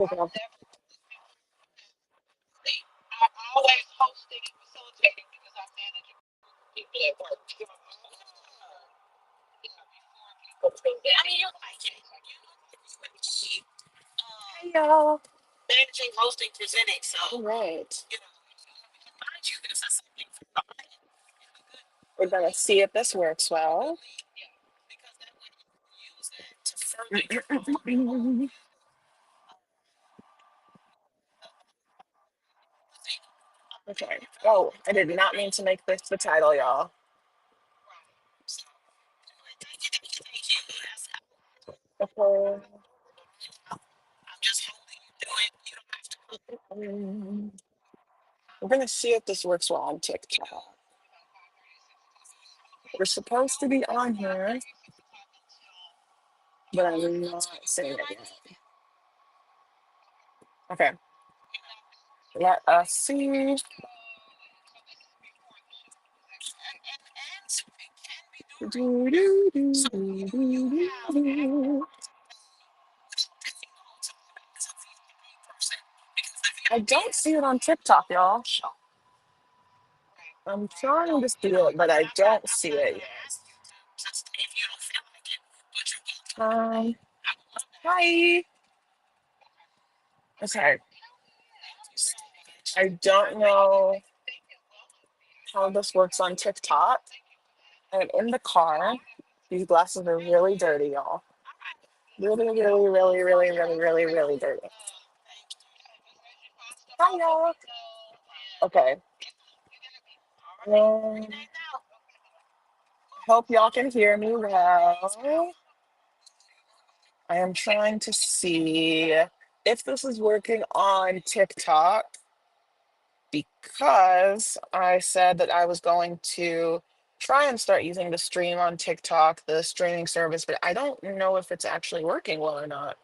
Okay. Hey y'all. All right. We're gonna see if this works well. Okay. Oh, I did not mean to make this the title, y'all. Okay. Um, we're gonna see if this works well on TikTok. We're supposed to be on here, but I'm not saying it yet. Okay. Let us see. I don't see it on TikTok, y'all. I'm trying to see it, but I don't see it yet. Hi. Okay. I don't know how this works on TikTok. I'm in the car. These glasses are really dirty, y'all. Really, really, really, really, really, really, really dirty. Hi, y'all. Okay. Um, hope y'all can hear me well. I am trying to see if this is working on TikTok because I said that I was going to try and start using the stream on TikTok, the streaming service, but I don't know if it's actually working well or not.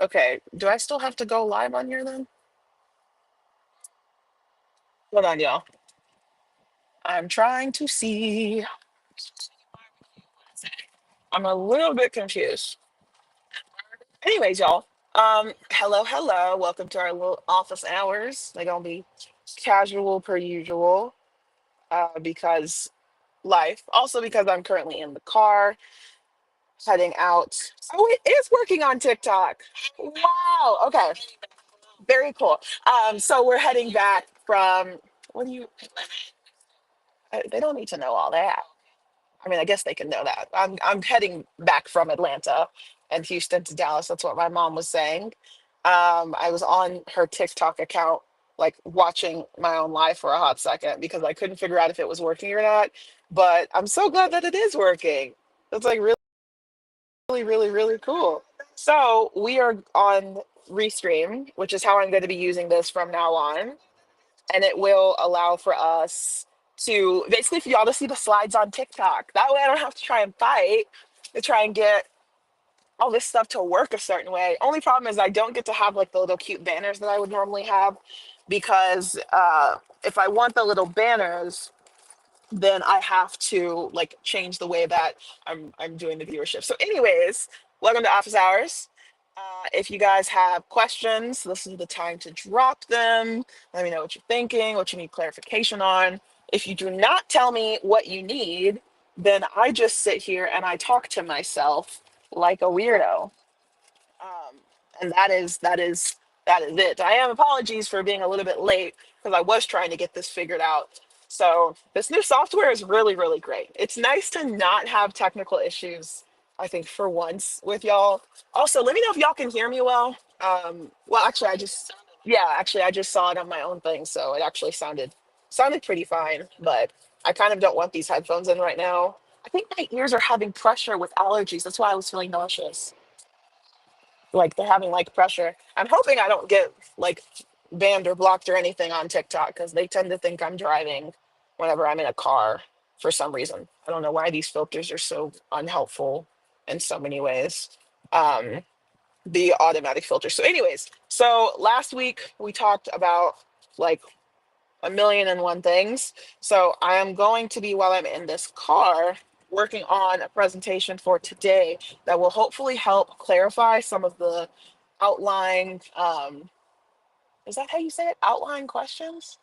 Okay, do I still have to go live on here then? Hold on, y'all. I'm trying to see. I'm a little bit confused. Anyways, y'all. Hello, hello. Welcome to our little office hours. They're gonna be casual per usual, because life. Also because I'm currently in the car heading out. Oh, it is working on TikTok. Wow. Okay. Very cool. So we're heading back from what do you they don't need to know all that. I mean, I guess they can know that. I'm heading back from Atlanta and Houston to Dallas. That's what my mom was saying. I was on her TikTok account, like watching my own life for a hot second because I couldn't figure out if it was working or not. But I'm so glad that it is working. It's like really, really, really, really cool. So we are on Restream, which is how I'm going to be using this from now on, and it will allow for us to basically for y'all to see the slides on TikTok. That way I don't have to try and fight to try and get all this stuff to work a certain way. Only problem is I don't get to have like the little cute banners that I would normally have because if I want the little banners, then I have to like change the way that I'm doing the viewership. So, anyways, welcome to Office Hours. If you guys have questions, this is the time to drop them. Let me know what you're thinking, what you need clarification on. If you do not tell me what you need, then I just sit here and I talk to myself like a weirdo. Um, and that is it. I am apologies for being a little bit late because I was trying to get this figured out. So this new software is really, really great. It's nice to not have technical issues, I think, for once with y'all. Also, let me know if y'all can hear me well. Well, actually, I just saw it on my own thing, so it actually sounded pretty fine. But I kind of don't want these headphones in right now. I think my ears are having pressure with allergies. That's why I was feeling nauseous, like they're having like pressure. I'm hoping I don't get like banned or blocked or anything on TikTok because they tend to think I'm driving whenever I'm in a car for some reason. I don't know why these filters are so unhelpful in so many ways. Um, the automatic filter. So, anyways, so last week we talked about like a million and one things. So I am going to be while I'm in this car. working on a presentation for today that will hopefully help clarify some of the outline. Is that how you say it? Outline questions,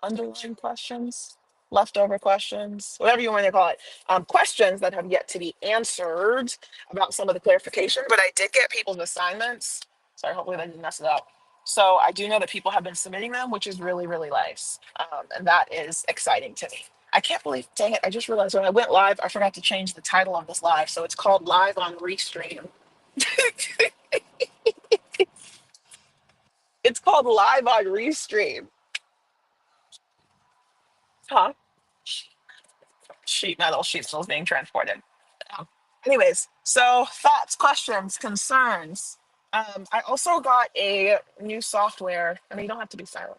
underlying questions, leftover questions, whatever you want to call it. Questions that have yet to be answered about some of the clarification. But I did get people's assignments. Sorry, hopefully that didn't mess it up. So I do know that people have been submitting them, which is really, really nice. And that is exciting to me. I can't believe, dang it, I just realized when I went live, I forgot to change the title of this live. So it's called Live on Restream. It's called Live on Restream. Huh? Sheet metal is being transported. Um, Anyways, so thoughts, questions, concerns. I also got a new software. I mean, you don't have to be silent.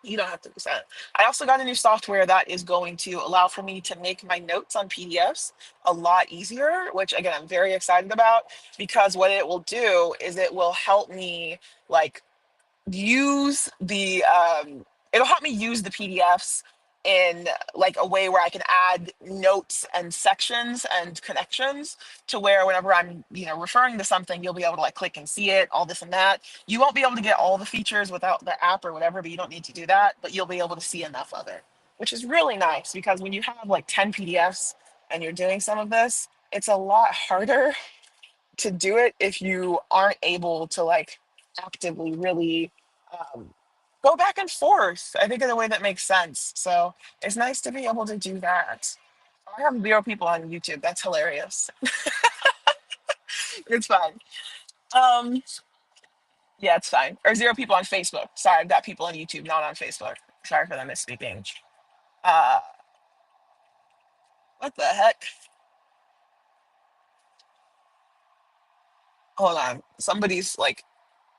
You don't have to be silent. I also got a new software that is going to allow for me to make my notes on PDFs a lot easier, which again, I'm very excited about because what it will do is it will help me like use the it'll help me use the PDFs in like a way where I can add notes and sections and connections to where whenever I'm, referring to something, you'll be able to like click and see it, all this and that. You won't be able to get all the features without the app or whatever, but you don't need to do that, but you'll be able to see enough of it, which is really nice because when you have like 10 PDFs and you're doing some of this, it's a lot harder to do it if you aren't able to like actively really um, go back and forth. I think in a way that makes sense. So it's nice to be able to do that. I have 0 people on YouTube. That's hilarious. It's fine. Um, yeah, it's fine. Or 0 people on Facebook. Sorry, I've got people on YouTube, not on Facebook. Sorry for the misspeaking. Uh, what the heck? Hold on. Somebody's like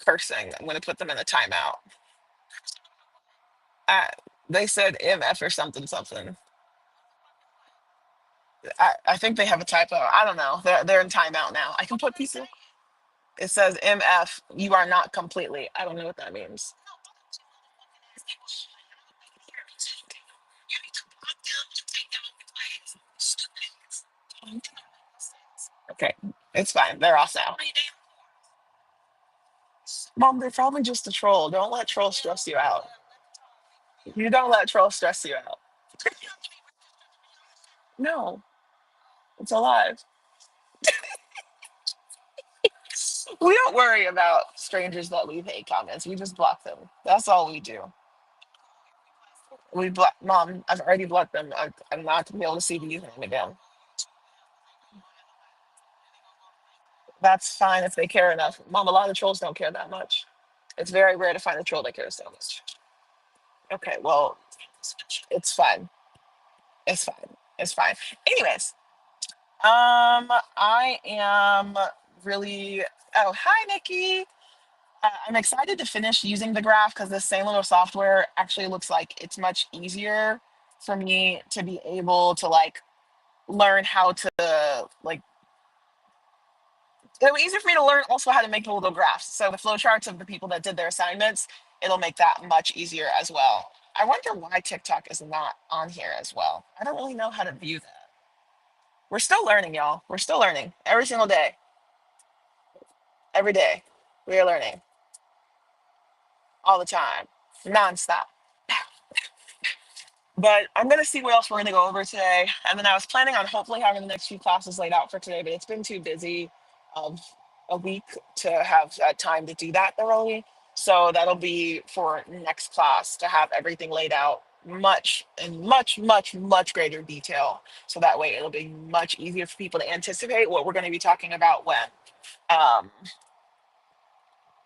cursing. I'm gonna put them in a timeout. Uh, they said MF or something something. I think they have a typo. I don't know. They're in timeout now. I can put people. It says MF. You are not completely. I don't know what that means. Okay, it's fine. They're off now. Mom, they're probably just a troll. Don't let trolls stress you out. You don't let trolls stress you out. No, it's alive. We don't worry about strangers that leave hate comments. We just block them. That's all we do. We block. Mom, I've already blocked them. I'm not gonna be able to see the username again. That's fine if they care enough. Mom, a lot of trolls don't care that much. It's very rare to find a troll that cares so much. Okay, well, it's fine. It's fine. It's fine. Anyways, I am really. Oh, hi, Nikki. I'm excited to finish using the graph because this same little software actually looks like it's much easier for me to be able to like learn how to like it'll be easier for me to learn also how to make the little graphs. So the flowcharts of the people that did their assignments, it'll make that much easier as well. I wonder why TikTok is not on here as well. I don't really know how to view that. We're still learning, y'all. We're still learning every single day, every day. We are learning all the time, nonstop. But I'm gonna see what else we're gonna go over today. And then I was planning on hopefully having the next few classes laid out for today, but it's been too busy of a week to have time to do that thoroughly. So that'll be for next class to have everything laid out much in much, much, much greater detail. So that way it'll be much easier for people to anticipate what we're going to be talking about when. Um,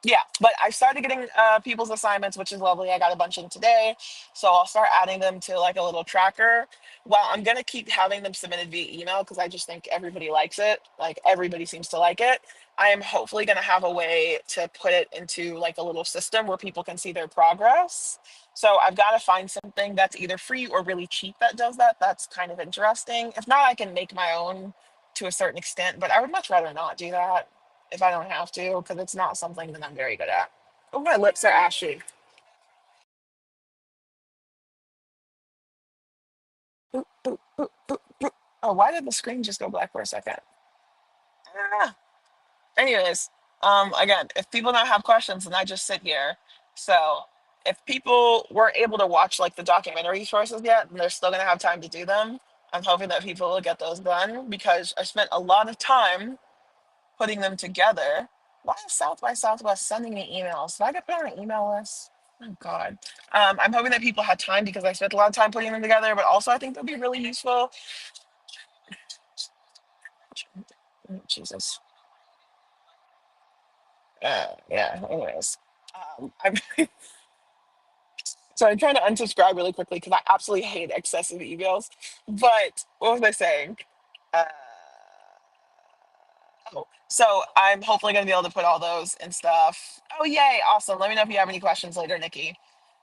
yeah, but I started getting people's assignments, which is lovely. I got a bunch in today, so I'll start adding them to like a little tracker. Well, I'm gonna keep having them submitted via email because I just think everybody likes it. Like everybody seems to like it. I am hopefully gonna have a way to put it into like a little system where people can see their progress. So I've got to find something that's either free or really cheap that does that. That's kind of interesting. If not, I can make my own to a certain extent, but I would much rather not do that if I don't have to, because it's not something that I'm very good at. Oh, my lips are ashy. Oh, why did the screen just go black for a second? Ah. Anyways, again, if people don't have questions, then I just sit here. So if people weren't able to watch like the documentary sources yet, then they're still gonna have time to do them. I'm hoping that people will get those done because I spent a lot of time putting them together. Why is South by Southwest sending me emails? Did I get put on an email list? Oh God. I'm hoping that people had time because I spent a lot of time putting them together, but also I think they'll be really useful. Jesus. Yeah. Anyways, I'm so I'm trying to unsubscribe really quickly because I absolutely hate excessive emails. But what was I saying? Uh, Oh, so I'm hopefully going to be able to put all those and stuff. Oh, yay. Awesome. Let me know if you have any questions later, Nikki.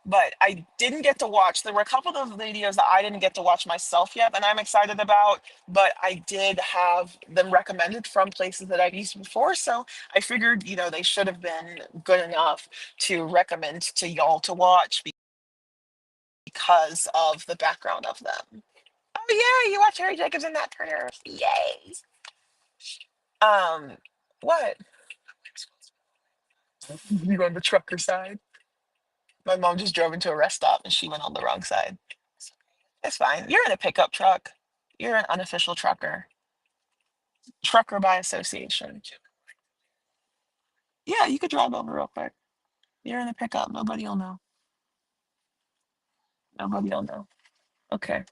But I didn't get to watch. There were a couple of videos that I didn't get to watch myself yet that I'm excited about, but I did have them recommended from places that I've used before. So I figured, they should have been good enough to recommend to y'all to watch because of the background of them. Oh, yeah. You watch Harry Jacobs and Nat Turner. Yay. Um, what? You on the trucker side? My mom just drove into a rest stop and she went on the wrong side. It's fine. You're in a pickup truck. You're an unofficial trucker. Trucker by association. Yeah, you could drive over real quick. You're in a pickup. Nobody will know. Nobody will know. Okay.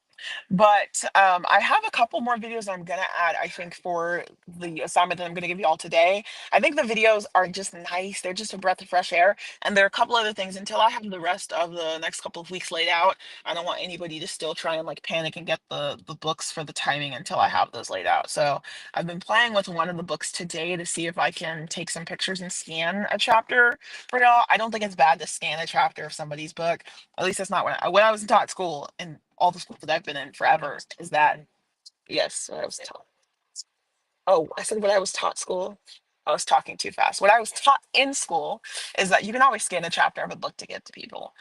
But I have a couple more videos I'm gonna add, I think, for the assignment that I'm gonna give you all today. I think the videos are just nice. They're just a breath of fresh air. And there are a couple other things until I have the rest of the next couple of weeks laid out. I don't want anybody to still try and like panic and get the books for the timing until I have those laid out. So I've been playing with one of the books today to see if I can take some pictures and scan a chapter for y'all. I don't think it's bad to scan a chapter of somebody's book. At least that's not when I was taught school and all the schools that I've been in forever is that yes, what I was taught. Oh, I said what I was taught school. I was talking too fast. What I was taught in school is that you can always scan a chapter of a book to get to people,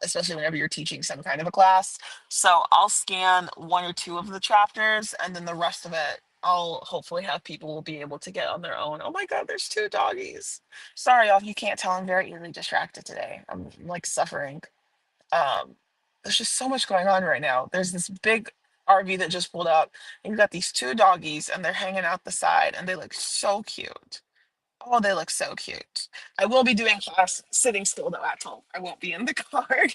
especially whenever you're teaching some kind of a class. So I'll scan one or two of the chapters, and then the rest of it, I'll hopefully have people will be able to get on their own. Oh my God, there's two doggies. Sorry, y'all, if you can't tell, I'm very easily distracted today. I'm like suffering. Um, there's just so much going on right now. There's this big RV that just pulled up, and you've got these two doggies, and they're hanging out the side, and they look so cute. Oh, they look so cute. I will be doing class sitting still though at home. I won't be in the car.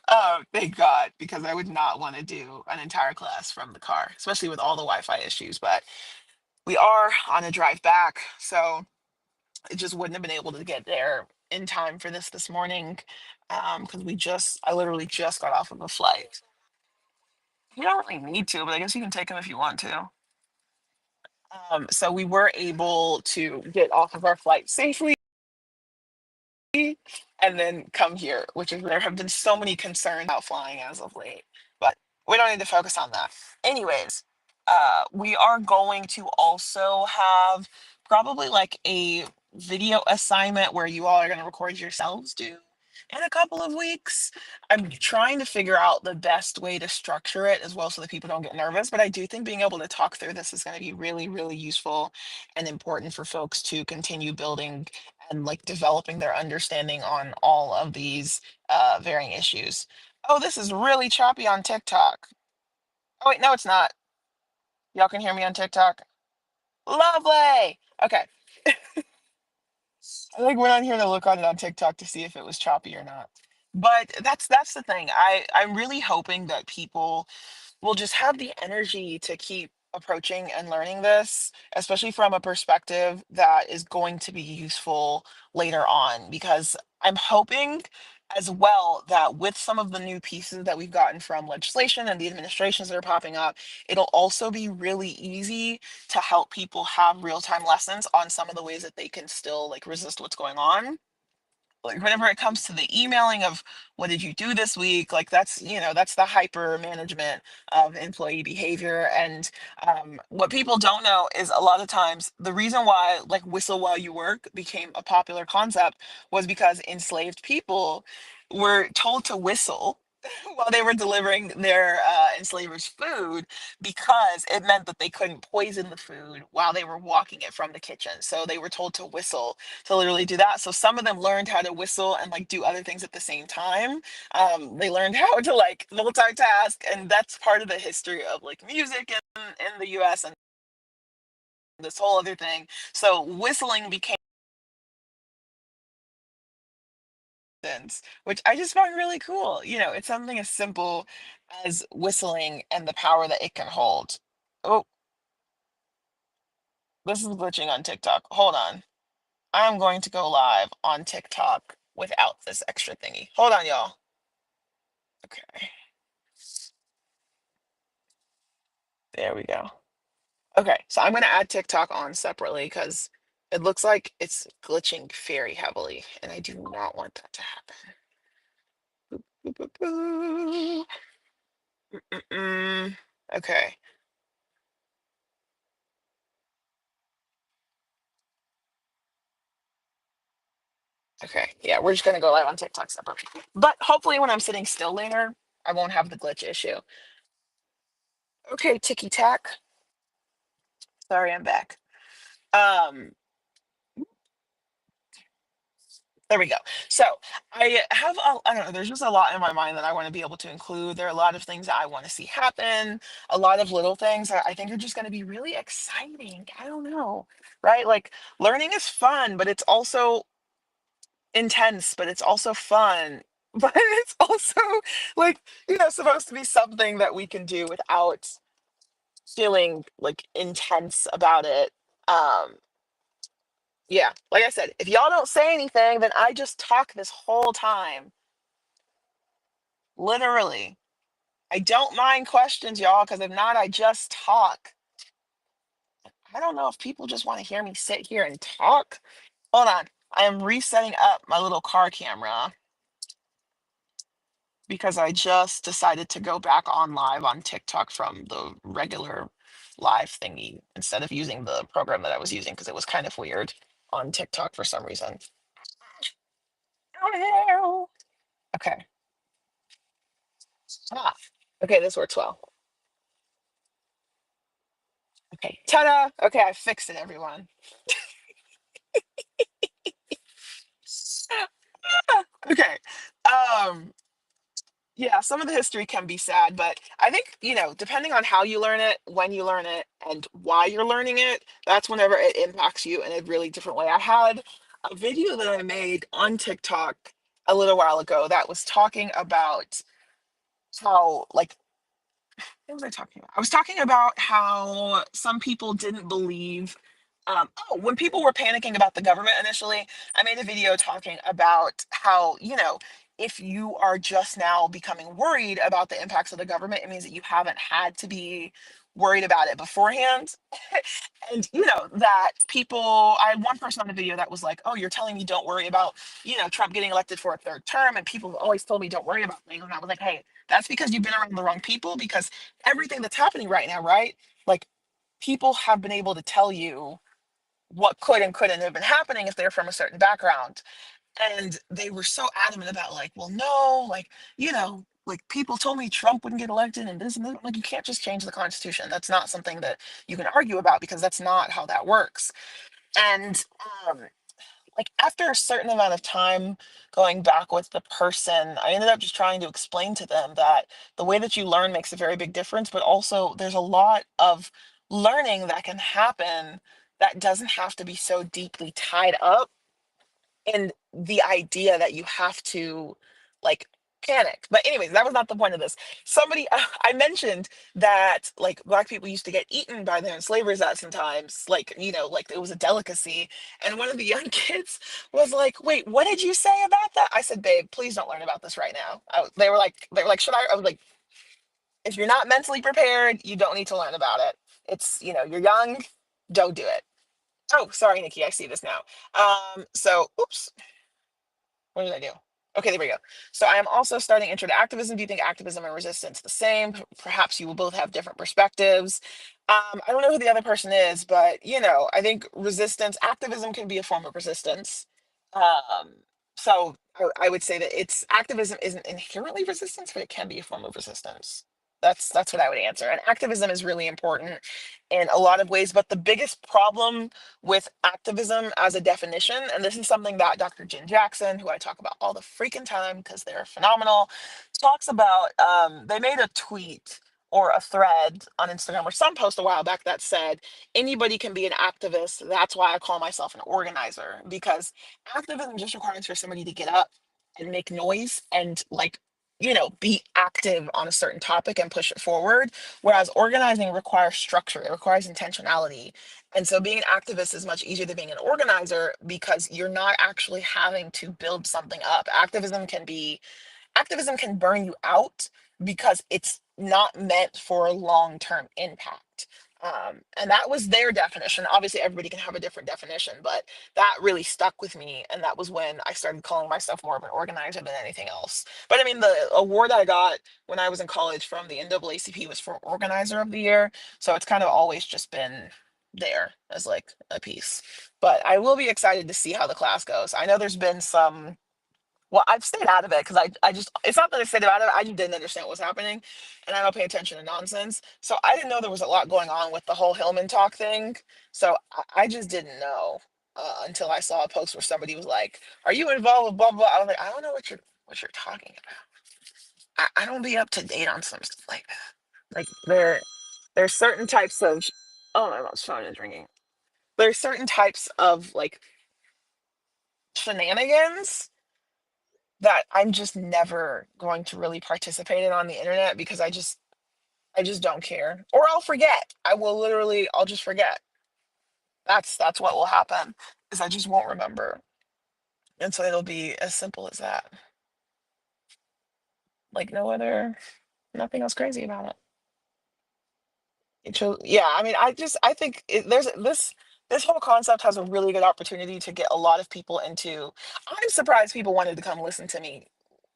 Oh, thank God, because I would not want to do an entire class from the car, especially with all the Wi-Fi issues. But we are on a drive back, so it just wouldn't have been able to get there in time for this morning because I literally just got off of a flight. You don't really need to, but I guess you can take them if you want to. So we were able to get off of our flight safely and then come here, which is there have been so many concerns about flying as of late, but we don't need to focus on that. Anyways, we are going to also have probably like a video assignment where you all are going to record yourselves do in a couple of weeks. I'm trying to figure out the best way to structure it as well so that people don't get nervous, but I do think being able to talk through this is going to be really, really useful and important for folks to continue building and like developing their understanding on all of these varying issues. Oh, this is really choppy on TikTok. Oh, wait, no, it's not. Y'all can hear me on TikTok. Lovely. Okay. I like went on here to look on it on TikTok to see if it was choppy or not. But that's the thing. I'm really hoping that people will just have the energy to keep approaching and learning this, especially from a perspective that is going to be useful later on. Because I'm hoping as well that with some of the new pieces that we've gotten from legislation and the administrations that are popping up, it'll also be really easy to help people have real-time lessons on some of the ways that they can still like resist what's going on, like whenever it comes to the emailing of what did you do this week, like that's the hyper management of employee behavior. And what people don't know is a lot of times the reason why like whistle while you work became a popular concept was because enslaved people were told to whistle while they were delivering their enslavers food because it meant that they couldn't poison the food while they were walking it from the kitchen. So they were told to whistle to literally do that. So some of them learned how to whistle and like do other things at the same time. They learned how to like multitask, and that's part of the history of like music in the US and this whole other thing. So whistling became sense, which I just find really cool. You know, it's something as simple as whistling and the power that it can hold. Oh, this is glitching on TikTok. Hold on. I'm going to go live on TikTok without this extra thingy. Hold on, y'all. Okay, there we go. Okay, so I'm going to add TikTok on separately because it looks like it's glitching very heavily, and I do not want that to happen. Boop, boop, boop. Mm-mm. Okay. Okay. Yeah, we're just gonna go live on TikTok separately. But hopefully when I'm sitting still later, I won't have the glitch issue. Okay, ticky tack. Sorry, I'm back. Um, there we go. So I don't know, there's just a lot in my mind that I want to be able to include. There are a lot of things that I want to see happen, a lot of little things that I think are just gonna be really exciting. I don't know, right? Like learning is fun, but it's also intense, but it's also fun. But it's also like, supposed to be something that we can do without feeling like intense about it. Um, yeah, like I said, if y'all don't say anything, then I just talk this whole time. Literally. I don't mind questions, y'all, because if not, I just talk. I don't know if people just want to hear me sit here and talk. Hold on. I am resetting up my little car camera because I just decided to go back on live on TikTok from the regular live thingy instead of using the program that I was using because it was kind of weird on TikTok for some reason. Oh, no. Okay. Ah, okay, this works well. Okay, ta-da! Okay, I fixed it, everyone. Okay. Um, yeah, some of the history can be sad, but I think, depending on how you learn it, when you learn it, and why you're learning it, that's whenever it impacts you in a really different way. I had a video that I made on TikTok a little while ago that was talking about how, like, what was I talking about? I was talking about how some people didn't believe. When people were panicking about the government initially, I made a video talking about how, if you are just now becoming worried about the impacts of the government, it means that you haven't had to be worried about it beforehand. And, that people, I had one person on the video that was like, oh, you're telling me don't worry about, Trump getting elected for a third term. And people have always told me don't worry about things. And I was like, hey, that's because you've been around the wrong people because everything that's happening right now, right? Like people have been able to tell you what could and couldn't have been happening if they're from a certain background. And they were so adamant about like, well, no, like, like people told me Trump wouldn't get elected and this and that. Like, you can't just change the Constitution. That's not something that you can argue about because that's not how that works. And like after a certain amount of time going back with the person, I ended up just trying to explain to them that the way that you learn makes a very big difference, but also there's a lot of learning that can happen that doesn't have to be so deeply tied up in the idea that you have to like panic. But anyways, that was not the point of this. Somebody I mentioned that like black people used to get eaten by their enslavers at sometimes, like like it was a delicacy. And one of the young kids was like, "Wait, what did you say about that?" I said, "Babe, please don't learn about this right now." They were like, "Should I?" I was like, "If you're not mentally prepared, you don't need to learn about it. It's you're young, don't do it." Oh, sorry, Nikki, I see this now. So oops, what did I do? Okay, there we go. So I am also starting intro to activism. Do you think activism and resistance the same? Perhaps you will both have different perspectives. I don't know who the other person is, but I think activism can be a form of resistance. Um, so I would say that it's activism isn't inherently resistance, but it can be a form of resistance. That's what I would answer. And activism is really important in a lot of ways, but the biggest problem with activism as a definition, and this is something that Dr. Jen Jackson, who I talk about all the freaking time because they're phenomenal, talks about. They made a tweet or a thread on Instagram or some post a while back that said anybody can be an activist. That's why I call myself an organizer, because activism just requires for somebody to get up and make noise and like, be active on a certain topic and push it forward, whereas organizing requires structure, it requires intentionality. And so being an activist is much easier than being an organizer because you're not actually having to build something up. Activism can burn you out because it's not meant for a long-term impact. And that was their definition. Obviously, everybody can have a different definition, but that really stuck with me. And that was when I started calling myself more of an organizer than anything else. But I mean, the award I got when I was in college from the NAACP was for Organizer of the Year. So it's kind of always just been there as like a piece. But I will be excited to see how the class goes. I know there's been some, well, I've stayed out of it because I just, it's not that I stayed out of it, I just didn't understand what was happening and I don't pay attention to nonsense. So I didn't know there was a lot going on with the whole Hillman talk thing. So I just didn't know until I saw a post where somebody was like, "Are you involved with blah blah?" I was like, "I don't know what you're talking about. I don't be up to date on some stuff like that. Like there's certain types of, oh my mom's phone is ringing. There's certain types of like shenanigans that I'm just never going to really participate in on the internet because I just don't care. Or I'll forget. I'll just forget. That's what will happen is I just won't remember. And so it'll be as simple as that. Like nothing else crazy about it. Yeah, I mean, I think there's this whole concept has a really good opportunity to get a lot of people into. I'm surprised people wanted to come listen to me.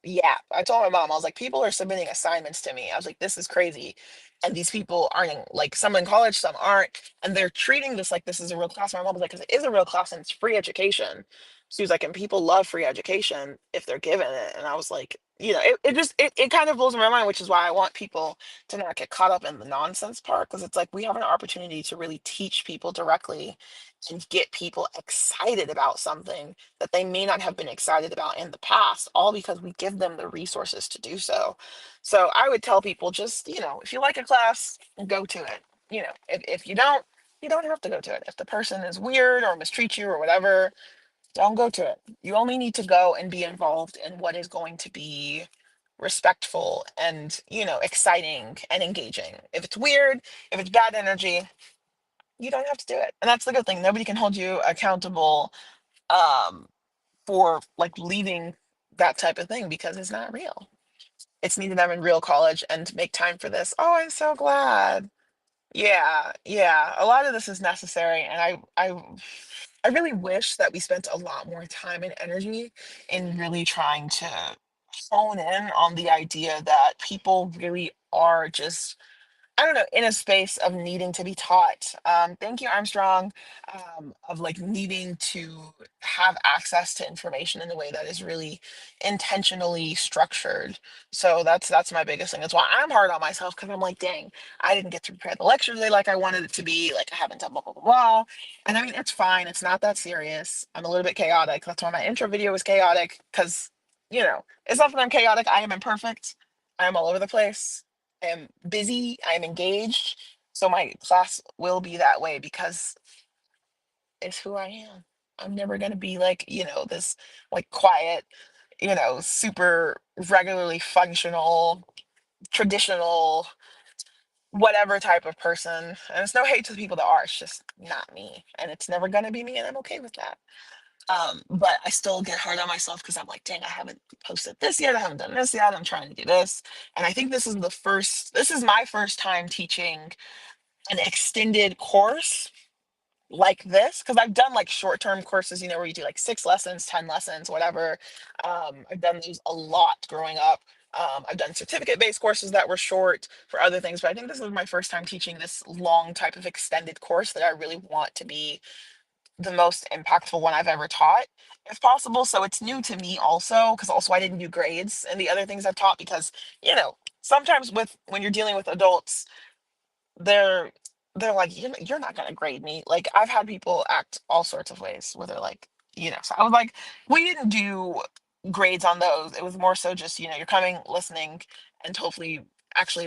Yeah, I told my mom, I was like, people are submitting assignments to me. I was like, this is crazy. And these people aren't like some in college, some aren't, and they're treating this like this is a real class. My mom was like, because it is a real class and it's free education. She was like, and people love free education if they're given it. And I was like, it kind of blows my mind, which is why I want people to not get caught up in the nonsense part because it's like we have an opportunity to really teach people directly and get people excited about something that they may not have been excited about in the past, all because we give them the resources to do so. So I would tell people just, if you like a class, go to it. If you don't, you don't have to go to it. If the person is weird or mistreats you or whatever, don't go to it. You only need to go and be involved in what is going to be respectful and, exciting and engaging. If it's weird, if it's bad energy, you don't have to do it. And that's the good thing. Nobody can hold you accountable um for like leaving that type of thing because it's not real. It's needed them in real college and to make time for this. Oh, I'm so glad. Yeah, yeah. A lot of this is necessary, and I really wish that we spent a lot more time and energy in really trying to hone in on the idea that people really are just, I don't know, in a space of needing to be taught. Thank you, Armstrong, of like needing to have access to information in a way that is really intentionally structured. So that's my biggest thing. That's why I'm hard on myself because I'm like, dang, I didn't get to prepare the lecture today like I wanted it to be. Like I haven't done blah blah blah blah. And I mean, it's fine. It's not that serious. I'm a little bit chaotic. That's why my intro video was chaotic because it's not that I'm chaotic. I am imperfect. I am all over the place. I am busy, I am engaged. So my class will be that way because it's who I am. I'm never going to be like, this like quiet, super regularly functional, traditional, whatever type of person. And it's no hate to the people that are, it's just not me. And it's never going to be me. And I'm okay with that. But I still get hard on myself because I'm like, dang, I haven't posted this yet. I haven't done this yet. I'm trying to do this. And I think this is my first time teaching an extended course like this because I've done like short-term courses, where you do like 6 lessons, 10 lessons, whatever. I've done those a lot growing up. I've done certificate-based courses that were short for other things, but I think this is my first time teaching this long type of extended course that I really want to be the most impactful one I've ever taught, if possible. So it's new to me also, because also I didn't do grades and the other things I've taught because, sometimes when you're dealing with adults, they're they're like, you're not gonna grade me. Like I've had people act all sorts of ways where they're like, so I was like, we didn't do grades on those. It was more so just, you're coming, listening, and hopefully actually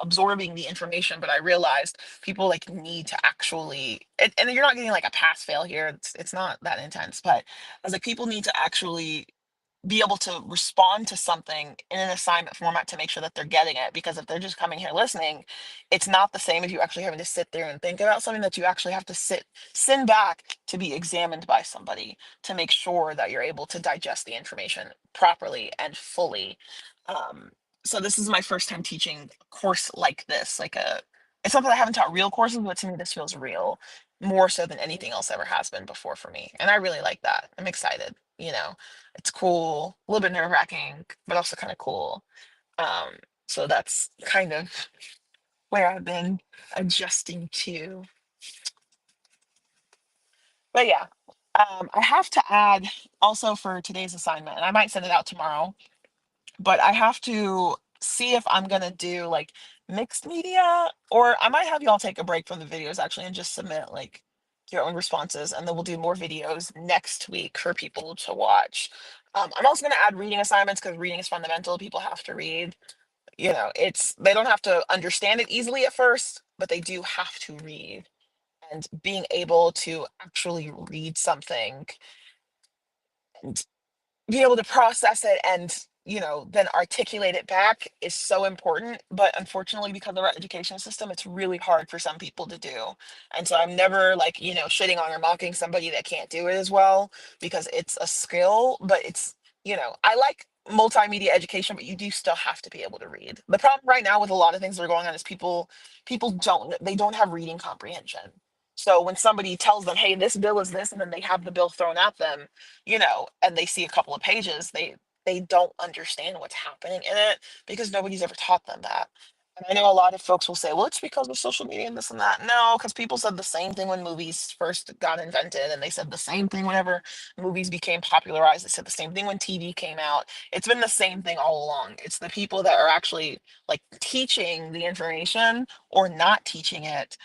absorbing the information. But I realized people like need to actually, and you're not getting like a pass fail here. It's not that intense, but I was like, people need to actually be able to respond to something in an assignment format to make sure that they're getting it. Because if they're just coming here listening, it's not the same as you actually having to sit there and think about something that you actually have to send back to be examined by somebody to make sure that you're able to digest the information properly and fully. Um, so this is my first time teaching a course like this, it's not that I haven't taught real courses, but to me this feels real more so than anything else ever has been before for me. And I really like that. I'm excited, it's cool, a little bit nerve wracking, but also kind of cool. Um, so that's kind of where I've been adjusting to. But yeah, I have to add also for today's assignment, and I might send it out tomorrow, but I have to see if I'm gonna do like mixed media, or I might have y'all take a break from the videos actually and just submit like your own responses, and then we'll do more videos next week for people to watch. I'm also gonna add reading assignments because reading is fundamental. People have to read. It's they don't have to understand it easily at first, but they do have to read. And being able to actually read something and be able to process it and then articulate it back is so important. But unfortunately, because of our education system, it's really hard for some people to do. And so I'm never like shitting on or mocking somebody that can't do it as well, because it's a skill. But it's I like multimedia education, but you do still have to be able to read. The problem right now with a lot of things that are going on is people don't have reading comprehension. So when somebody tells them, hey, this bill is this, and then they have the bill thrown at them, and they see a couple of pages, they don't understand what's happening in it because nobody's ever taught them that. And I know a lot of folks will say, well, it's because of social media and this and that. No, because people said the same thing when movies first got invented, and they said the same thing whenever movies became popularized. They said the same thing when TV came out. It's been the same thing all along. It's the people that are actually like teaching the information or not teaching it,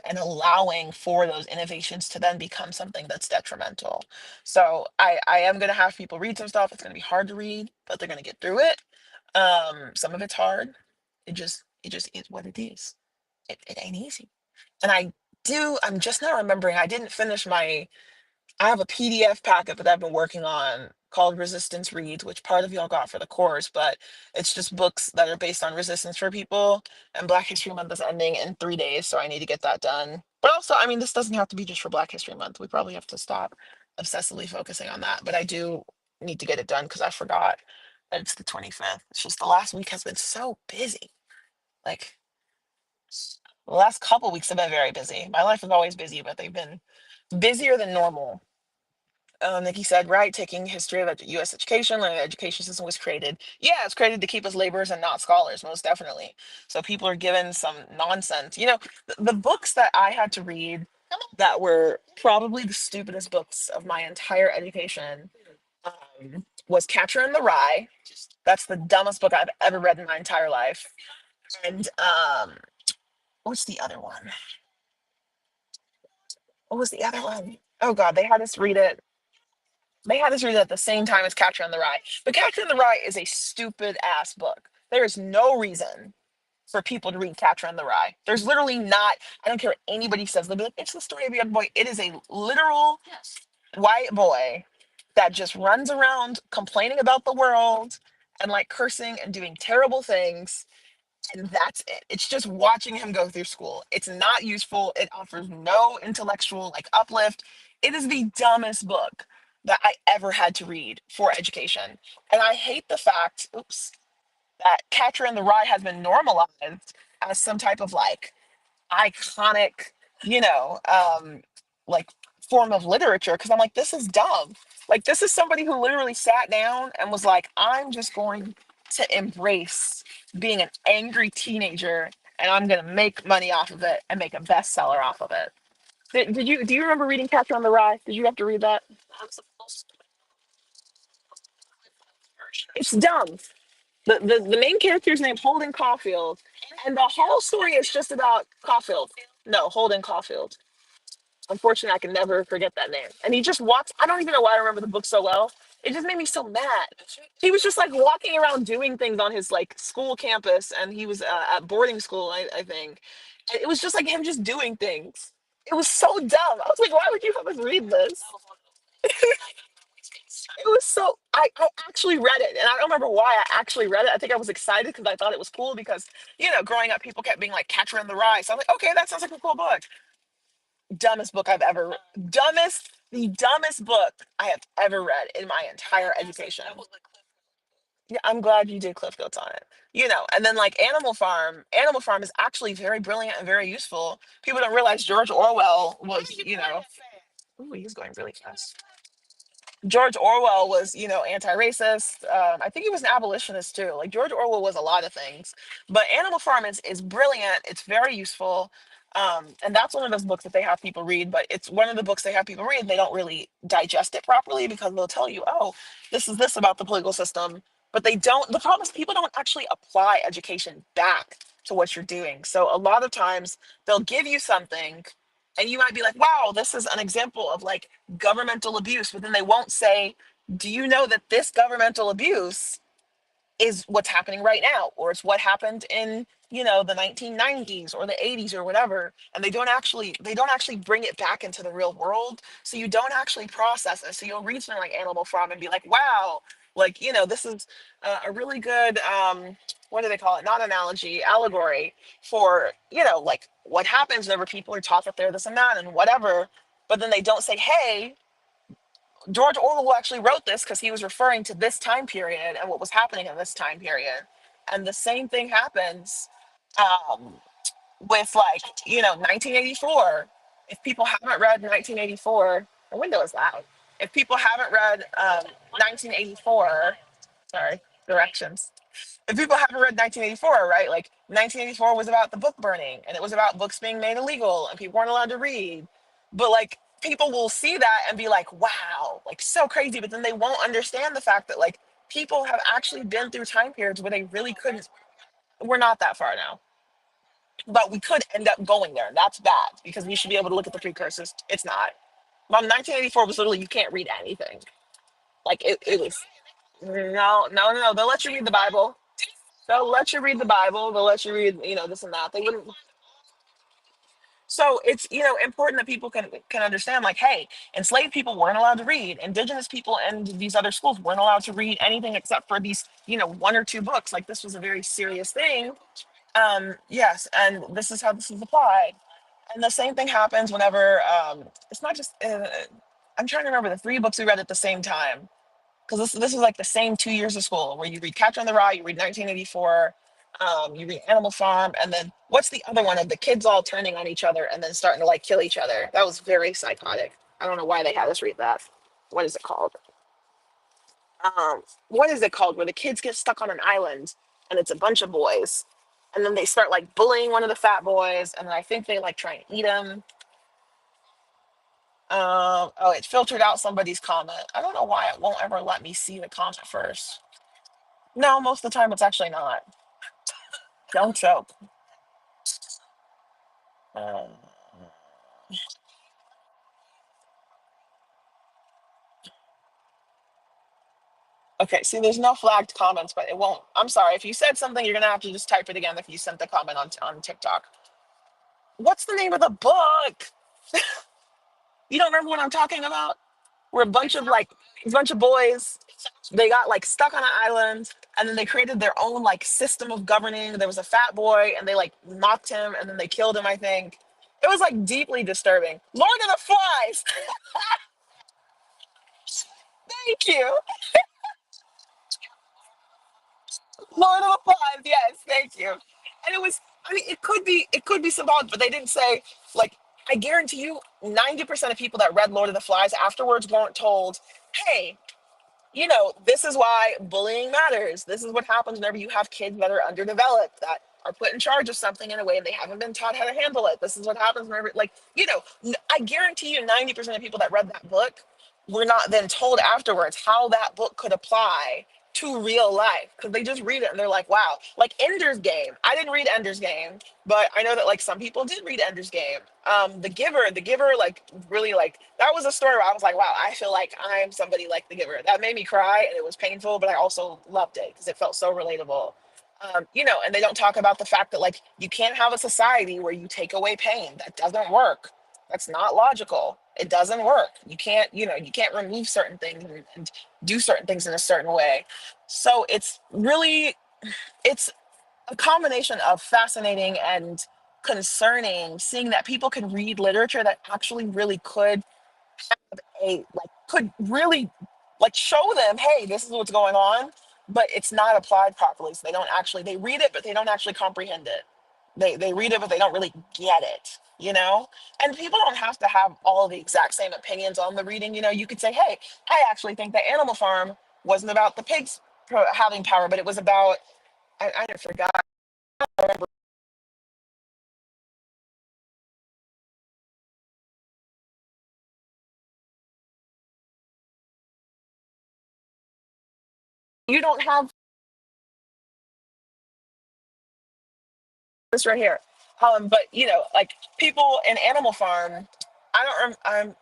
and allowing for those innovations to then become something that's detrimental. So I am gonna have people read some stuff. It's gonna be hard to read, but they're gonna get through it. Some of it's hard. It just is what it is. It ain't easy. And I'm just now remembering I didn't finish I have a PDF packet that I've been working on called Resistance Reads, which part of y'all got for the course, but it's just books that are based on resistance for people. And Black History Month is ending in 3 days, so I need to get that done. But also, I mean, this doesn't have to be just for Black History Month. We probably have to stop obsessively focusing on that. But I do need to get it done because I forgot that it's the 25th. It's just the last week has been so busy. Like the last couple weeks have been very busy. My life is always busy, but they've been busier than normal. Nikki said, right, taking history of U.S. education, learning the education system was created. Yeah, it's created to keep us laborers and not scholars, most definitely. So people are given some nonsense. The books that I had to read that were probably the stupidest books of my entire education was Catcher in the Rye. That's the dumbest book I've ever read in my entire life. And what's the other one? What was the other one? Oh God, they had us read it. They had us read it at the same time as Catcher in the Rye. But Catcher in the Rye is a stupid ass book. There is no reason for people to read Catcher in the Rye. There's literally not, I don't care what anybody says. They'll be like, it's the story of a young boy. It is a literal white boy that just runs around complaining about the world and like cursing and doing terrible things, and that's it. It's just watching him go through school. It's not useful. It offers no intellectual like uplift. It is the dumbest book that I ever had to read for education. And I hate the fact, oops, that Catcher in the Rye has been normalized as some type of like iconic, you know, um, like form of literature. Because I'm like, this is dumb. Like, this is somebody who literally sat down and was like, I'm just going to embrace being an angry teenager, and I'm going to make money off of it and make a bestseller off of it. Did you do you remember reading Catcher on the Rye? Did you have to read that? It's dumb. The main character is named Holden Caulfield, and the whole story is just about Caulfield. No, Holden Caulfield. Unfortunately, I can never forget that name. And he just walks. I don't even know why I remember the book so well. It just made me so mad. He was just like walking around doing things on his like school campus, and he was at boarding school, I think. And it was just like him just doing things. It was so dumb. I was like, why would you have us read this? It was so. I actually read it, and I don't remember why I actually read it. I think I was excited because I thought it was cool because growing up, people kept being like Catcher in the Rye. So I'm like, okay, that sounds like a cool book. Dumbest book I've ever the dumbest book I have ever read in my entire education. Yeah, I'm glad you did Cliff Notes on it. And then like Animal Farm is actually very brilliant and very useful. People don't realize George Orwell was, ooh, he's going really fast. George Orwell was, anti-racist. I think he was an abolitionist too. Like George Orwell was a lot of things, but Animal Farm is brilliant. It's very useful, and that's one of those books that they have people read. But it's one of the books they have people read. And they don't really digest it properly because they'll tell you, "Oh, this is this about the political system," but they don't. The problem is people don't actually apply education back to what you're doing. So a lot of times they'll give you something, and you might be like, "Wow, this is an example of like." Governmental abuse, but then they won't say, do you know that this governmental abuse is what's happening right now, or it's what happened in, the 1990s or the 80s or whatever, and they don't actually bring it back into the real world, so you don't actually process it. So you'll read something like Animal Farm and be like, wow, like, this is a really good what do they call it, not analogy, allegory for, like what happens whenever people are taught that they're this and that and whatever, but then they don't say, hey, George Orwell actually wrote this because he was referring to this time period and what was happening in this time period. And the same thing happens um, with like, 1984. If people haven't read 1984, the window is loud. If people haven't read 1984, sorry, directions, if people haven't read 1984, right? Like 1984 was about the book burning and it was about books being made illegal and people weren't allowed to read. But like people will see that and be like, wow, like so crazy. But then they won't understand the fact that like people have actually been through time periods where they really couldn't. We're not that far now, but we could end up going there. And that's bad because we should be able to look at the precursors. It's not. Well, 1984 was literally you can't read anything. Like it was no, no, no, no. They'll let you read the Bible. They'll let you read the Bible. They'll let you read, this and that. They wouldn't. So it's important that people can understand. Like, hey, enslaved people weren't allowed to read. Indigenous people and these other schools weren't allowed to read anything except for these, one or two books. Like this was a very serious thing. Yes, and this is how this is applied. And the same thing happens whenever it's not just. I'm trying to remember the three books we read at the same time because this is like the same 2 years of school where you read Catcher in the Rye, you read 1984, you read Animal Farm, and then what's the other one of the kids all turning on each other and then starting to like kill each other? That was very psychotic. I don't know why they had us read that. What is it called? What is it called where the kids get stuck on an island and it's a bunch of boys and then they start like bullying one of the fat boys and then I think they like try and eat him. Oh, it filtered out somebody's comment. I don't know why it won't ever let me see the comment first. No, most of the time it's actually not. Don't choke. Uh, okay, see, there's no flagged comments, but it won't. I'm sorry. If you said something, you're gonna have to just type it again if you sent the comment on TikTok. What's the name of the book? You don't remember what I'm talking about? Where a bunch of boys, they got like stuck on an island, and then they created their own like system of governing. There was a fat boy, and they like mocked him, and then they killed him. I think it was like deeply disturbing. Lord of the Flies. Thank you. Lord of the Flies, yes, thank you. And it was, I mean, it could be symbolic, but they didn't say, like, I guarantee you 90% of people that read Lord of the Flies afterwards weren't told, hey, this is why bullying matters. This is what happens whenever you have kids that are underdeveloped, that are put in charge of something in a way and they haven't been taught how to handle it. This is what happens whenever, like, I guarantee you 90% of people that read that book were not then told afterwards how that book could apply to real life, because they just read it and they're like, wow. Like Ender's Game. I didn't read Ender's Game, but I know that like some people did read Ender's Game. The Giver, like really like that was a story where I was like, wow, I feel like I'm somebody like The Giver. That made me cry and it was painful, but I also loved it because it felt so relatable. And they don't talk about the fact that like you can't have a society where you take away pain. That doesn't work. That's not logical. It doesn't work. You can't remove certain things and do certain things in a certain way. So it's a combination of fascinating and concerning seeing that people can read literature that actually really could really like show them, hey, this is what's going on, but it's not applied properly. So they read it, but they don't actually comprehend it. They read it, but they don't really get it. And people don't have to have all the exact same opinions on the reading. You could say, hey, I actually think that Animal Farm wasn't about the pigs having power, but it was about, I forgot. You don't have this right here. But like people in Animal Farm, I don't.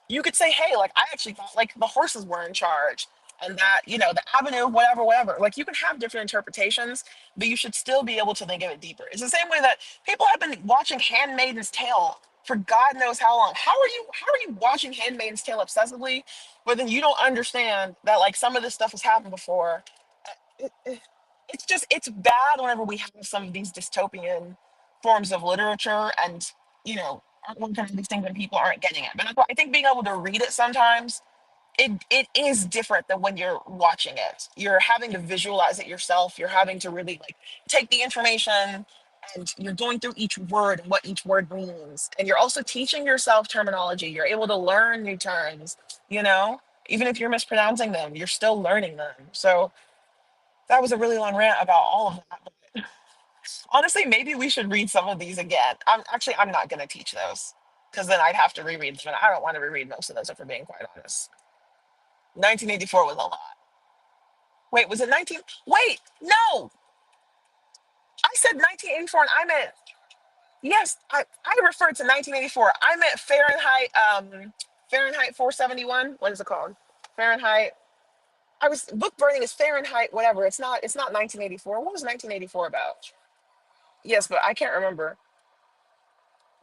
You could say, hey, like I actually thought like the horses were in charge, and that the avenue, whatever, whatever. Like you can have different interpretations, but you should still be able to think of it deeper. It's the same way that people have been watching Handmaid's Tale for God knows how long. How are you watching Handmaid's Tale obsessively, but then you don't understand that like some of this stuff has happened before. It's bad whenever we have some of these dystopian forms of literature and aren't looking at these things and people aren't getting it. But I think being able to read it sometimes, it is different than when you're watching it. You're having to visualize it yourself. You're having to really like take the information and you're going through each word and what each word means. And you're also teaching yourself terminology. You're able to learn new terms, you know, even if you're mispronouncing them, you're still learning them. So that was a really long rant about all of that. But honestly, maybe we should read some of these again. I'm not going to teach those because then I'd have to reread them. And I don't want to reread most of those, if we're being quite honest. 1984 was a lot. Wait, was it 19? Wait, no, I said 1984 and I meant, yes, I referred to 1984. I meant Fahrenheit 471. What is it called? Fahrenheit. Book burning is Fahrenheit, whatever. It's not 1984. What was 1984 about? Yes, but I can't remember.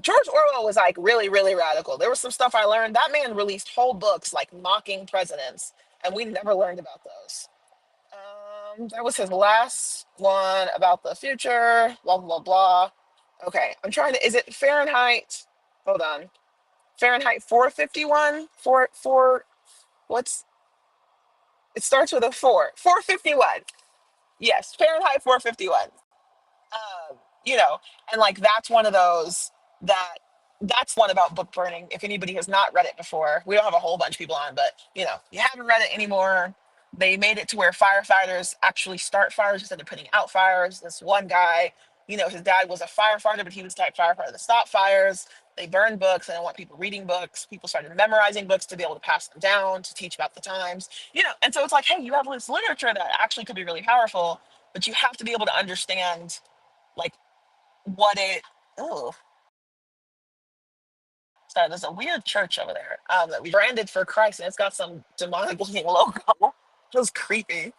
George Orwell was like really, really radical. There was some stuff I learned. That man released whole books like mocking presidents, and we never learned about those. That was his last one about the future, blah, blah, blah. Okay, I'm trying to, is it Fahrenheit? Hold on. Fahrenheit 451? What's, it starts with a 4. 451. Yes, Fahrenheit 451. um, you know, and like that's one of those that that's one about book burning. If anybody has not read it before, we don't have a whole bunch of people on, but you haven't read it anymore. They made it to where firefighters actually start fires instead of putting out fires. This one guy, his dad was a firefighter, but he was the type firefighter that stopped fires. They burned books and they want people reading books. People started memorizing books to be able to pass them down, to teach about the times, and so it's like, hey, you have this literature that actually could be really powerful, but you have to be able to understand like what it oh so there's a weird church over there that we branded for Christ and it's got some demonic looking logo. It was creepy.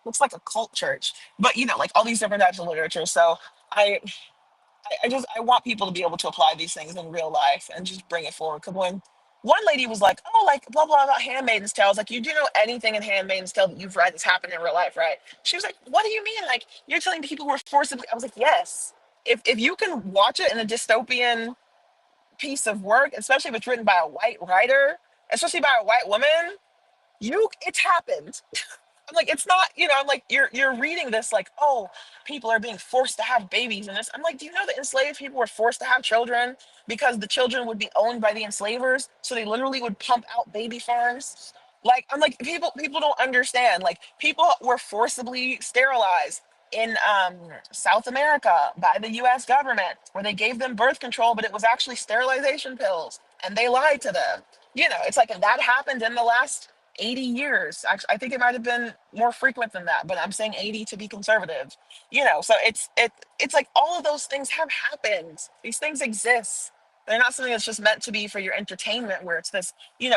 Looks like a cult church, but like all these different types of literature. So I I want people to be able to apply these things in real life and just bring it forward. Because when one lady was like, oh, like blah blah about Handmaid's Tale, I was like, you do know anything in Handmaid's Tale that you've read that's happened in real life, right? She was like, what do you mean? Like you're telling people who were forcibly, I was like, yes. If you can watch it in a dystopian piece of work, especially if it's written by a white writer, especially by a white woman, it's happened. I'm like, it's not, I'm like, you're reading this like, oh, people are being forced to have babies and this. I'm like, do you know that enslaved people were forced to have children because the children would be owned by the enslavers? So they literally would pump out baby farms. Like, I'm like, people don't understand. Like, people were forcibly sterilized. in South America by the US government where they gave them birth control, but it was actually sterilization pills and they lied to them. It's like that happened in the last 80 years. Actually, I think it might have been more frequent than that, but I'm saying 80 to be conservative. So it's like all of those things have happened. These things exist. They're not something that's just meant to be for your entertainment, where it's this,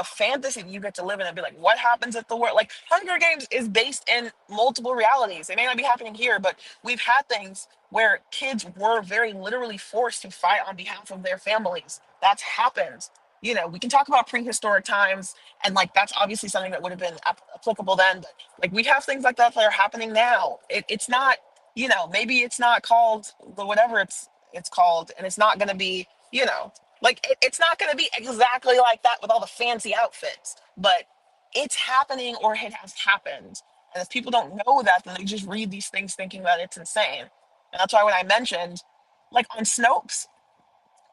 fantasy that you get to live in and be like, what happens if the world, like Hunger Games is based in multiple realities. They may not be happening here, but we've had things where kids were very literally forced to fight on behalf of their families. That's happened. We can talk about prehistoric times, and like that's obviously something that would have been applicable then, but like we have things like that that are happening now. It's not, maybe it's not called the whatever it's called, and it's not going to be, like it's not going to be exactly like that with all the fancy outfits, but it's happening or it has happened. And if people don't know that, then they just read these things thinking that it's insane. And that's why when I mentioned, like on Snopes,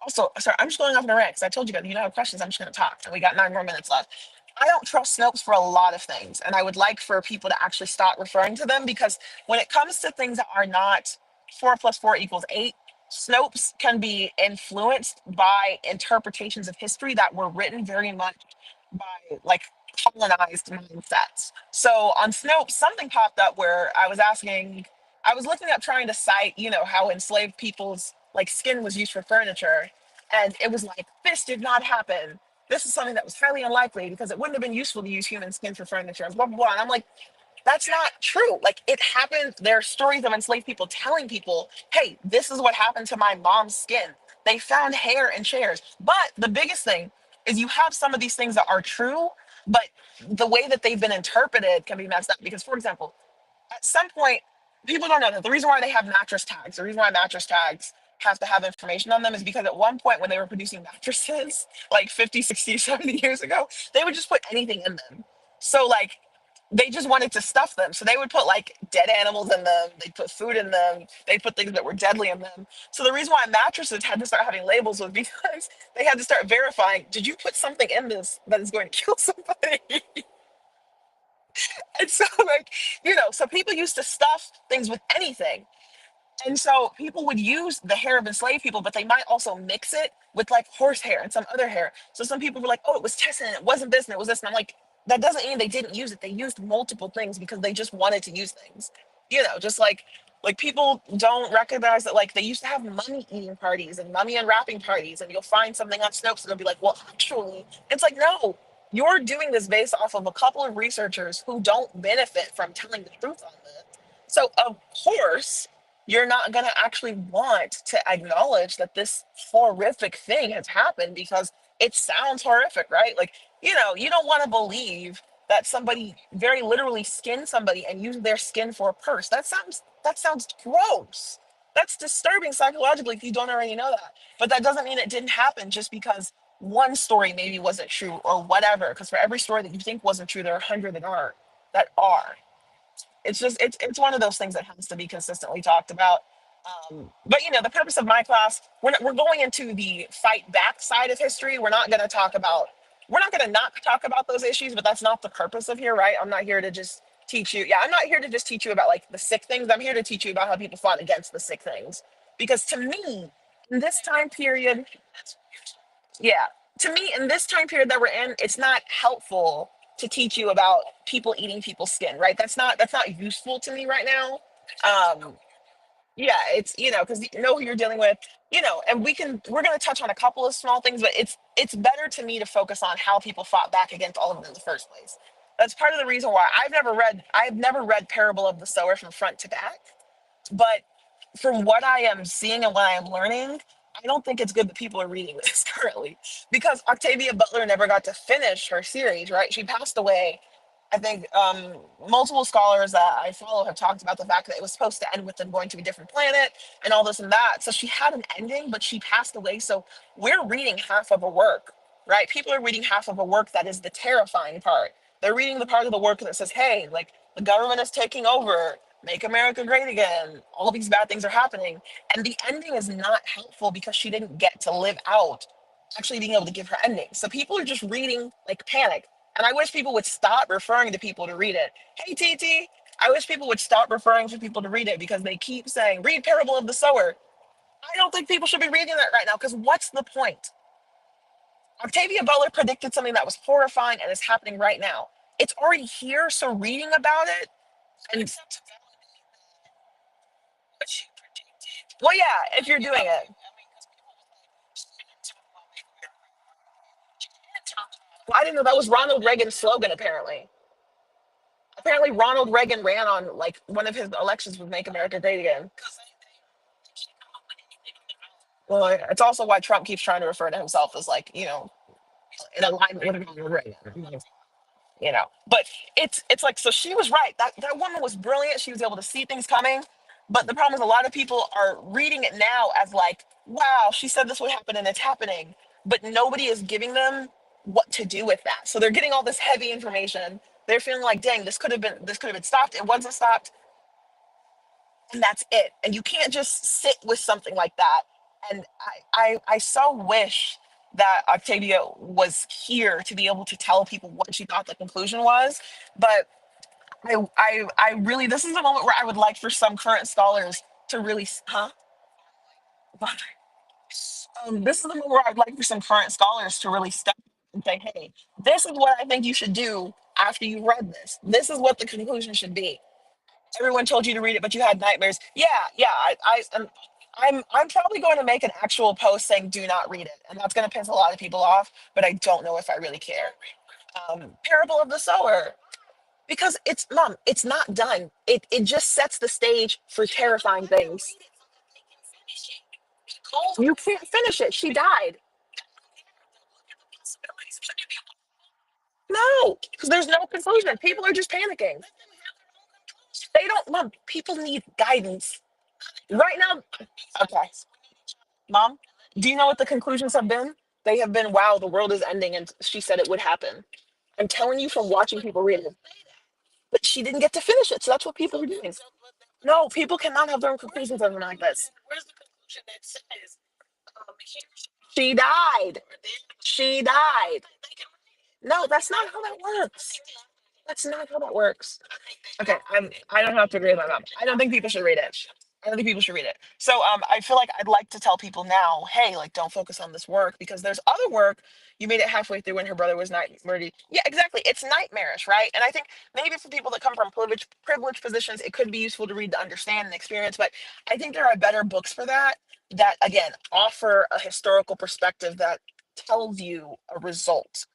also, sorry, I'm just going off in a rant because I told you guys, have questions, I'm just going to talk. And we got 9 more minutes left. I don't trust Snopes for a lot of things. And I would like for people to actually stop referring to them, because when it comes to things that are not 4 plus 4 equals 8, Snopes can be influenced by interpretations of history that were written very much by like colonized mindsets. So on Snopes, something popped up where I was looking up trying to cite, how enslaved people's like skin was used for furniture. And it was like, this did not happen. This is something that was highly unlikely because it wouldn't have been useful to use human skin for furniture, and blah, blah, blah. And I'm like, that's not true. Like it happened. There are stories of enslaved people telling people, hey, this is what happened to my mom's skin. They found hair in chairs. But the biggest thing is you have some of these things that are true, but the way that they've been interpreted can be messed up. Because, for example, at some point, people don't know that the reason why they have mattress tags, the reason why mattress tags have to have information on them is because at one point when they were producing mattresses, like 50, 60, 70 years ago, they would just put anything in them. So, like, they just wanted to stuff them. So they would put like dead animals in them, they'd put food in them, they'd put things that were deadly in them. So the reason why mattresses had to start having labels was because they had to start verifying, did you put something in this that is going to kill somebody? And so, like, so people used to stuff things with anything. And so people would use the hair of enslaved people, but they might also mix it with like horse hair and some other hair. So some people were like, oh, it was Tessin, and it wasn't this, and it was this. And I'm like, that doesn't mean they didn't use it. They used multiple things because they just wanted to use things. Just like people don't recognize that like they used to have mummy eating parties and mummy unwrapping parties, and you'll find something on Snopes and they'll be like, well, actually, it's like, no, you're doing this based off of a couple of researchers who don't benefit from telling the truth on this. So of course you're not going to actually want to acknowledge that this horrific thing has happened because it sounds horrific, right? Like, you don't want to believe that somebody very literally skinned somebody and used their skin for a purse. That sounds gross. That's disturbing psychologically if you don't already know that. But that doesn't mean it didn't happen just because one story maybe wasn't true or whatever. Because for every story that you think wasn't true, there are 100 that are. That are. It's one of those things that has to be consistently talked about. But the purpose of my class, we're going into the fight back side of history. We're not going to not talk about those issues, but that's not the purpose of here, right? I'm not here to just teach you. Yeah, I'm not here to just teach you about like the sick things. I'm here to teach you about how people fought against the sick things. Because to me, in this time period, yeah, to me, in this time period that we're in, it's not helpful to teach you about people eating people's skin, right? That's not useful to me right now. Um, yeah, it's because you know who you're dealing with, and we're gonna touch on a couple of small things, but it's better to me to focus on how people fought back against all of it in the first place. That's part of the reason why I've never read Parable of the Sower from front to back. But from what I am seeing and what I am learning, I don't think it's good that people are reading this currently, because Octavia Butler never got to finish her series, right? She passed away. I think multiple scholars that I follow have talked about the fact that it was supposed to end with them going to a different planet and all this and that. So she had an ending, but she passed away. So we're reading half of a work, right? People are reading half of a work that is the terrifying part. They're reading the part of the work that says, hey, like the government is taking over, make America great again. All these bad things are happening. And the ending is not helpful because she didn't get to live out actually being able to give her ending. So people are just reading like panic. And I wish people would stop referring to people to read it. Hey, TT. I wish people would stop referring for people to read it because they keep saying, read Parable of the Sower. I don't think people should be reading that right now because what's the point? Octavia Butler predicted something that was horrifying and is happening right now. It's already here, so reading about it and well, yeah, if you're doing it. Well, I didn't know that was Ronald Reagan's slogan. Apparently, Ronald Reagan ran on like one of his elections would make America great again. Well, it's also why Trump keeps trying to refer to himself as like in alignment with Ronald Reagan. But it's like so she was right. That woman was brilliant. She was able to see things coming. But the problem is a lot of people are reading it now as like, wow, she said this would happen and it's happening. But nobody is giving them what to do with that. So they're getting all this heavy information. They're feeling like, dang, this could have been stopped. It wasn't stopped, and that's it. And you can't just sit with something like that. And I so wish that Octavia was here to be able to tell people what she thought the conclusion was. But I really, this is a moment where I would like for some current scholars to really, huh? This is the moment where I'd like for some current scholars to really step up and say, hey, this is what I think you should do after you read this. This is what the conclusion should be. Everyone told you to read it, but you had nightmares. Yeah, yeah. I'm probably going to make an actual post saying do not read it, and that's going to piss a lot of people off. But I don't know if I really care. Parable of the Sower, because it's mom, it's not done. It just sets the stage for terrifying things. You can't finish it. She died. No, because there's no conclusion. People are just panicking. They don't, mom. People need guidance right now. Okay, mom. Do you know what the conclusions have been? They have been, wow, the world is ending, and she said it would happen. I'm telling you from watching people read it. But she didn't get to finish it, so that's what people are doing. No, people cannot have their own conclusions on something like this. She died. She died. No, that's not how that works. That's not how that works. Okay, I don't have to agree with my mom. I don't think people should read it. I don't think people should read it. So I feel like I'd like to tell people now, hey, like don't focus on this work because there's other work. You made it halfway through when her brother was night murdered. Yeah, exactly. It's nightmarish, right? And I think maybe for people that come from privileged positions, it could be useful to read to understand and experience. But I think there are better books for that that again offer a historical perspective that tells you a result.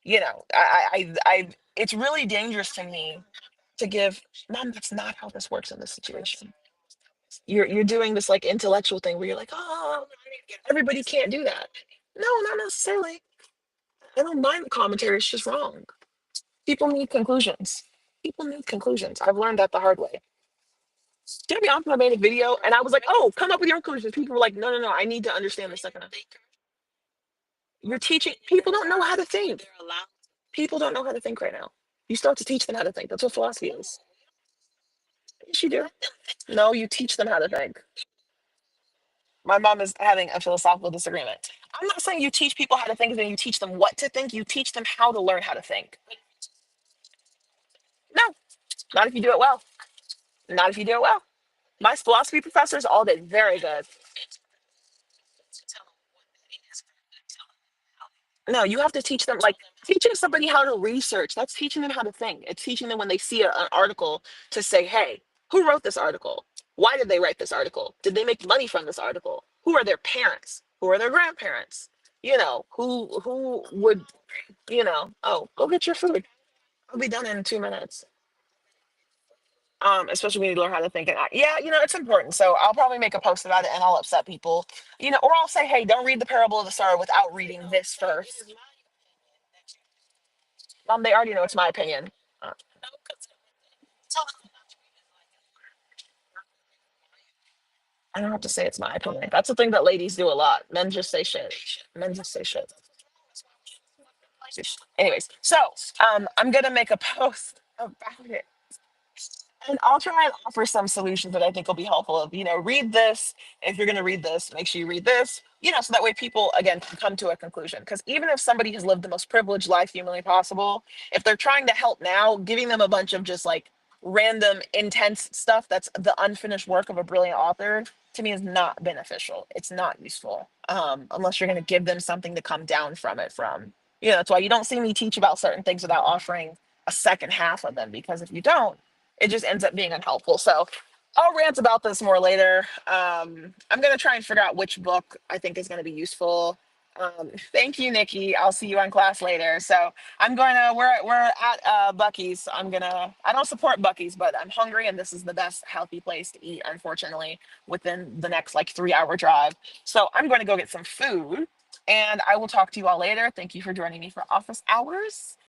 It's really dangerous to me to give mom. That's not how this works in this situation. You're doing this like intellectual thing where you're like, oh, everybody can't do that. No, not necessarily. I don't mind the commentary. It's just wrong. People need conclusions. People need conclusions. I've learned that the hard way. To be honest, I made a video and I was like, oh, come up with your conclusions. People were like, no, no, no. I need to understand the second half. You're teaching people don't know how to think. People don't know how to think right now. You start to teach them how to think. That's what philosophy is. Yes, you do. No, you teach them how to think. My mom is having a philosophical disagreement. I'm not saying you teach people how to think, then you teach them what to think. You teach them how to learn how to think. No, not if you do it well. Not if you do it well. My philosophy professors all did very good. No, you have to teach them like teaching somebody how to research. That's teaching them how to think. It's teaching them when they see an article to say, hey, who wrote this article? Why did they write this article? Did they make money from this article? Who are their parents? Who are their grandparents? Who would, oh, go get your food. I'll be done in 2 minutes. Especially when you learn how to think. And yeah, it's important. So I'll probably make a post about it and I'll upset people, or I'll say, hey, don't read the Parable of the Star without reading this first. They already know it's my opinion. Uh, I don't have to say it's my opinion. That's the thing that ladies do a lot. Men just say shit. Men just say shit. Anyways, so I'm gonna make a post about it. And I'll try and offer some solutions that I think will be helpful. Read this. If you're going to read this, make sure you read this, so that way people, again, can come to a conclusion. Because even if somebody has lived the most privileged life humanly possible, if they're trying to help now, giving them a bunch of just like random intense stuff that's the unfinished work of a brilliant author, to me is not beneficial. It's not useful, unless you're going to give them something to come down from it from. That's why you don't see me teach about certain things without offering a second half of them, because if you don't, it just ends up being unhelpful. So I'll rant about this more later. I'm going to try and figure out which book I think is going to be useful. Thank you, Nikki. I'll see you in class later. So we're at Bucky's. I don't support Bucky's, but I'm hungry and this is the best healthy place to eat, unfortunately, within the next like 3 hour drive. So I'm going to go get some food and I will talk to you all later. Thank you for joining me for office hours.